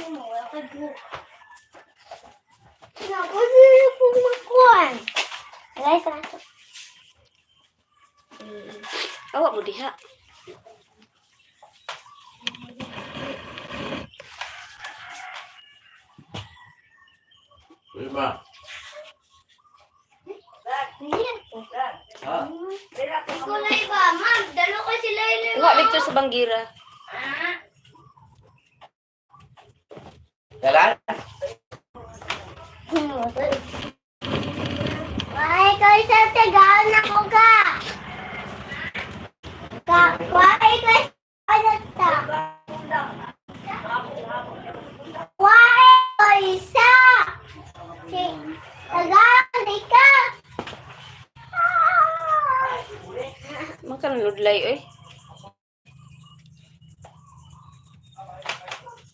Nakapagod po makuan. Guys, rato. Awak mo diha. Lima. Ha? Kulay ba? Ma'am, dalo ko sila yun. Tuwa dito sa banggira. Jalan? Ay, ikaw isang tagaan ako ka. Why, ikaw isang ta. Why, ikaw isa. Tagaan, ikaw. Makan ludlay, oy.